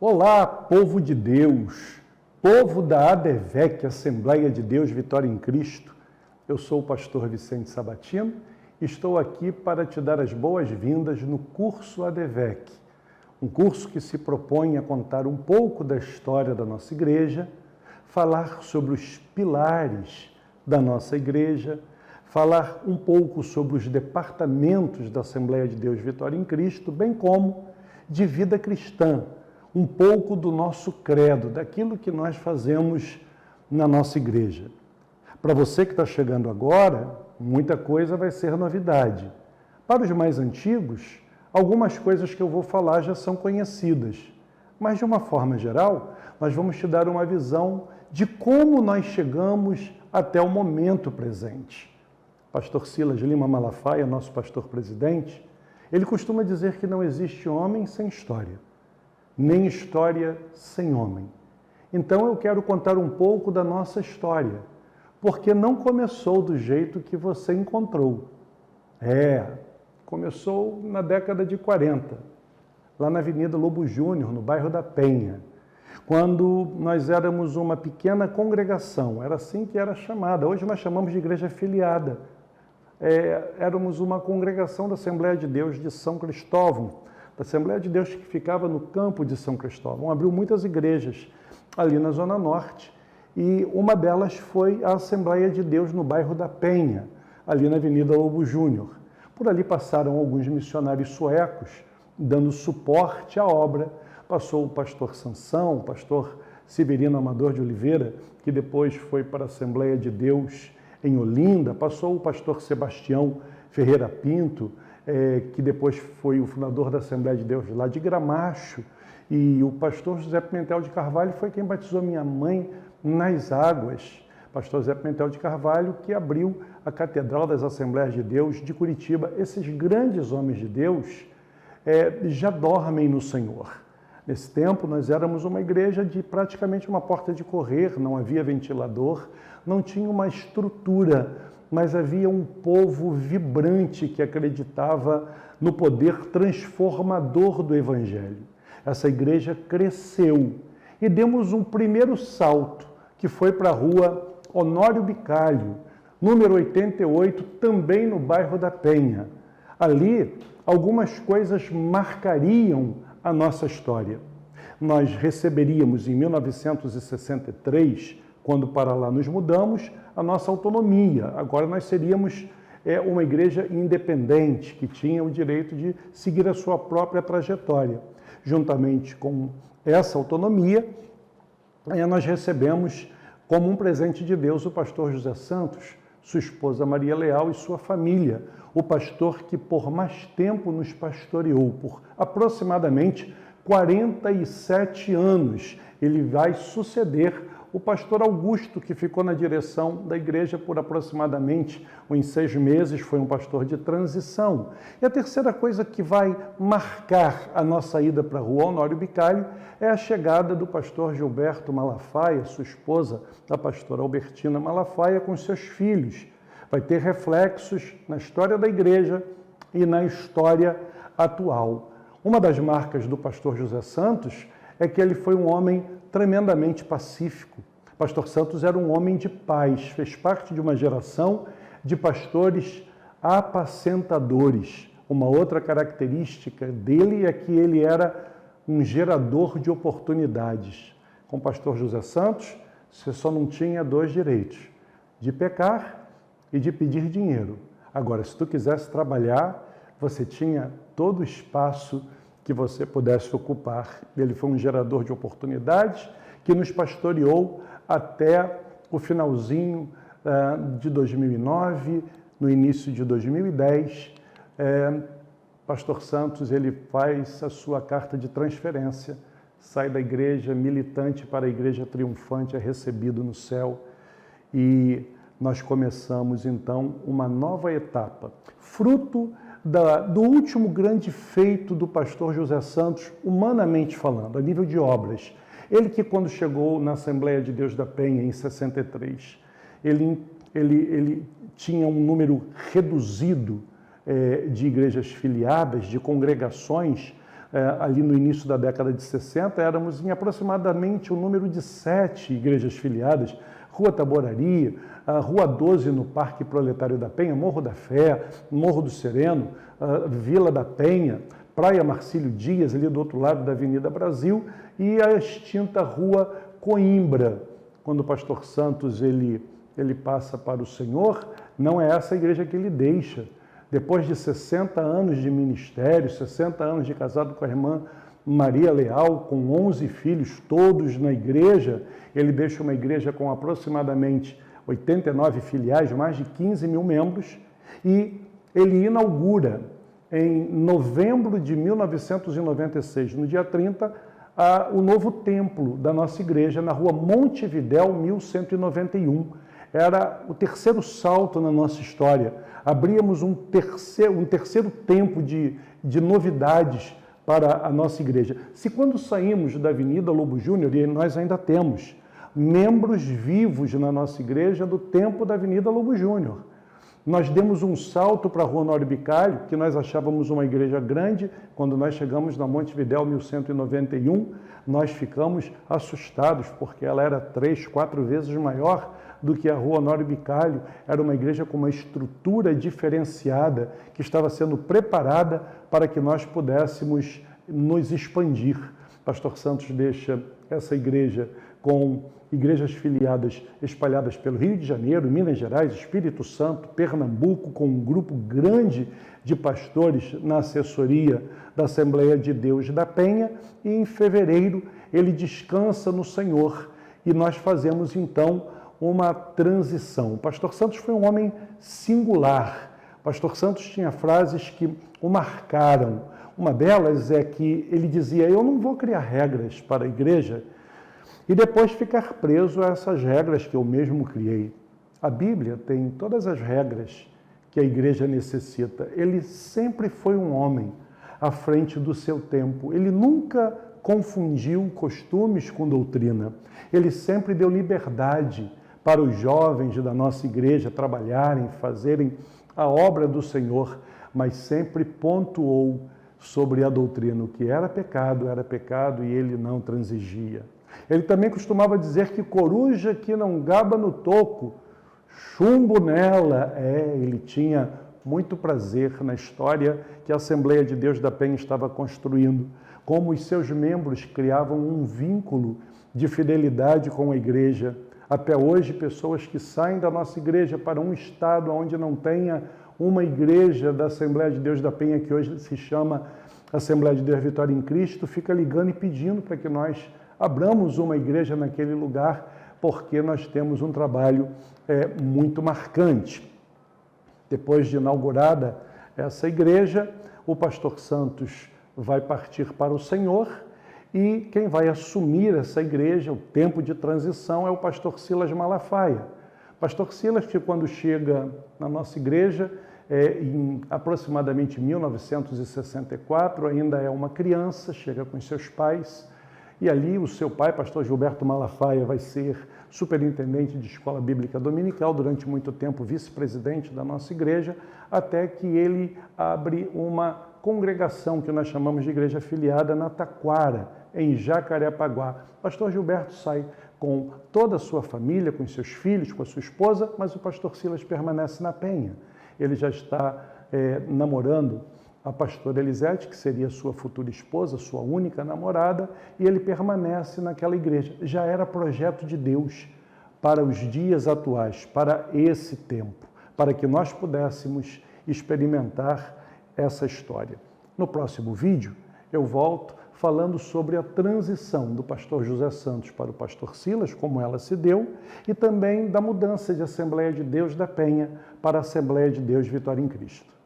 Olá, povo de Deus, povo da ADVEC, Assembleia de Deus Vitória em Cristo. Eu sou o pastor Vicente Sabatino e estou aqui para te dar as boas-vindas no curso ADVEC, um curso que se propõe a contar um pouco da história da nossa igreja, falar sobre os pilares da nossa igreja, falar um pouco sobre os departamentos da Assembleia de Deus Vitória em Cristo, bem como de vida cristã, um pouco do nosso credo, daquilo que nós fazemos na nossa igreja. Para você que está chegando agora, muita coisa vai ser novidade. Para os mais antigos, algumas coisas que eu vou falar já são conhecidas, mas de uma forma geral, nós vamos te dar uma visão de como nós chegamos até o momento presente. Pastor Silas Lima Malafaia, nosso pastor presidente, ele costuma dizer que não existe homem sem história, nem história sem homem. Então eu quero contar um pouco da nossa história, porque não começou do jeito que você encontrou. Começou na década de 40, lá na Avenida Lobo Júnior, no bairro da Penha, quando nós éramos uma pequena congregação, era assim que era chamada, hoje nós chamamos de igreja filiada. Éramos uma congregação da Assembleia de Deus de São Cristóvão, da Assembleia de Deus que ficava no campo de São Cristóvão. Abriu muitas igrejas ali na Zona Norte e uma delas foi a Assembleia de Deus no bairro da Penha, ali na Avenida Lobo Júnior. Por ali passaram alguns missionários suecos dando suporte à obra. Passou o pastor Sansão, o pastor Severino Amador de Oliveira, que depois foi para a Assembleia de Deus em Olinda. Passou o pastor Sebastião Ferreira Pinto, que depois foi o fundador da Assembleia de Deus lá de Gramacho, e o pastor José Pimentel de Carvalho foi quem batizou minha mãe nas águas. Pastor José Pimentel de Carvalho, que abriu a Catedral das Assembleias de Deus de Curitiba. Esses grandes homens de Deus já dormem no Senhor. Nesse tempo, nós éramos uma igreja de praticamente uma porta de correr, não havia ventilador, não tinha uma estrutura, mas havia um povo vibrante que acreditava no poder transformador do Evangelho. Essa igreja cresceu e demos um primeiro salto, que foi para a rua Honório Bicalho, número 88, também no bairro da Penha. Ali, algumas coisas marcariam a nossa história. Nós receberíamos em 1963, quando para lá nos mudamos, a nossa autonomia. Agora nós seríamos uma igreja independente, que tinha o direito de seguir a sua própria trajetória. Juntamente com essa autonomia, nós recebemos como um presente de Deus o pastor José Santos, sua esposa Maria Leal e sua família, o pastor que por mais tempo nos pastoreou, por aproximadamente 47 anos. Ele vai suceder o pastor Augusto, que ficou na direção da igreja por aproximadamente uns 6 meses, foi um pastor de transição. E a terceira coisa que vai marcar a nossa ida para a rua Honório Bicalho é a chegada do pastor Gilberto Malafaia, sua esposa, a pastora Albertina Malafaia, com seus filhos. Vai ter reflexos na história da igreja e na história atual. Uma das marcas do pastor José Santos é que ele foi um homem tremendamente pacífico. Pastor Santos era um homem de paz, fez parte de uma geração de pastores apacentadores. Uma outra característica dele é que ele era um gerador de oportunidades. Com o pastor José Santos, você só não tinha 2 direitos, de pecar e de pedir dinheiro. Agora, se tu quisesse trabalhar, você tinha todo o espaço que você pudesse ocupar. Ele foi um gerador de oportunidades que nos pastoreou até o finalzinho de 2009, no início de 2010. Pastor Santos, ele faz a sua carta de transferência, sai da igreja militante para a igreja triunfante, é recebido no céu, e nós começamos então uma nova etapa, fruto do último grande feito do pastor José Santos, humanamente falando, a nível de obras. Ele que, quando chegou na Assembleia de Deus da Penha, em 63, ele tinha um número reduzido de igrejas filiadas, de congregações, ali no início da década de 60, éramos em aproximadamente o número de 7 igrejas filiadas: Rua Taboraria, a Rua 12 no Parque Proletário da Penha, Morro da Fé, Morro do Sereno, Vila da Penha, Praia Marcílio Dias, ali do outro lado da Avenida Brasil, e a extinta Rua Coimbra. Quando o pastor Santos ele passa para o Senhor, não é essa a igreja que ele deixa. Depois de 60 anos de ministério, 60 anos de casado com a irmã Maria Leal, com 11 filhos, todos na igreja, ele deixa uma igreja com aproximadamente 89 filiais, mais de 15 mil membros, e ele inaugura em novembro de 1996, no dia 30, o novo templo da nossa igreja, na rua Montevidéu, 1191. Era o terceiro salto na nossa história. Abríamos um terceiro tempo de novidades para a nossa igreja. Se quando saímos da Avenida Lobo Júnior, e nós ainda temos membros vivos na nossa igreja do tempo da Avenida Lobo Júnior, nós demos um salto para a Rua Honório Bicalho, que nós achávamos uma igreja grande. Quando nós chegamos na Montevidéu 1191, nós ficamos assustados, porque ela era 3, 4 vezes maior do que a Rua Honório Bicalho. Era uma igreja com uma estrutura diferenciada, que estava sendo preparada para que nós pudéssemos nos expandir. Pastor Santos deixa essa igreja com igrejas filiadas espalhadas pelo Rio de Janeiro, Minas Gerais, Espírito Santo, Pernambuco, com um grupo grande de pastores na assessoria da Assembleia de Deus da Penha, e em fevereiro ele descansa no Senhor e nós fazemos então uma transição. O pastor Santos foi um homem singular. O pastor Santos tinha frases que o marcaram. Uma delas é que ele dizia: eu não vou criar regras para a igreja e depois ficar preso a essas regras que eu mesmo criei. A Bíblia tem todas as regras que a igreja necessita. Ele sempre foi um homem à frente do seu tempo. Ele nunca confundiu costumes com doutrina. Ele sempre deu liberdade para os jovens da nossa igreja trabalharem, fazerem a obra do Senhor, mas sempre pontuou sobre a doutrina. O que era pecado e ele não transigia. Ele também costumava dizer que coruja que não gaba no toco, chumbo nela. Ele tinha muito prazer na história que a Assembleia de Deus da Penha estava construindo, como os seus membros criavam um vínculo de fidelidade com a igreja. Até hoje, pessoas que saem da nossa igreja para um estado onde não tenha uma igreja da Assembleia de Deus da Penha, que hoje se chama Assembleia de Deus Vitória em Cristo, fica ligando e pedindo para que nós abramos uma igreja naquele lugar, porque nós temos um trabalho muito marcante. Depois de inaugurada essa igreja, o pastor Santos vai partir para o Senhor, e quem vai assumir essa igreja, o tempo de transição, é o pastor Silas Malafaia. Pastor Silas, que quando chega na nossa igreja, em aproximadamente 1964, ainda é uma criança, chega com seus pais, e ali o seu pai, pastor Gilberto Malafaia, vai ser superintendente de escola bíblica dominical, durante muito tempo vice-presidente da nossa igreja, até que ele abre uma congregação que nós chamamos de igreja afiliada na Taquara, em Jacarepaguá. Pastor Gilberto sai com toda a sua família, com seus filhos, com a sua esposa, mas o pastor Silas permanece na Penha. Ele já está namorando a pastora Elisete, que seria sua futura esposa, sua única namorada, e ele permanece naquela igreja. Já era projeto de Deus para os dias atuais, para esse tempo, para que nós pudéssemos experimentar essa história. No próximo vídeo, eu volto falando sobre a transição do pastor José Santos para o pastor Silas, como ela se deu, e também da mudança de Assembleia de Deus da Penha para a Assembleia de Deus Vitória em Cristo.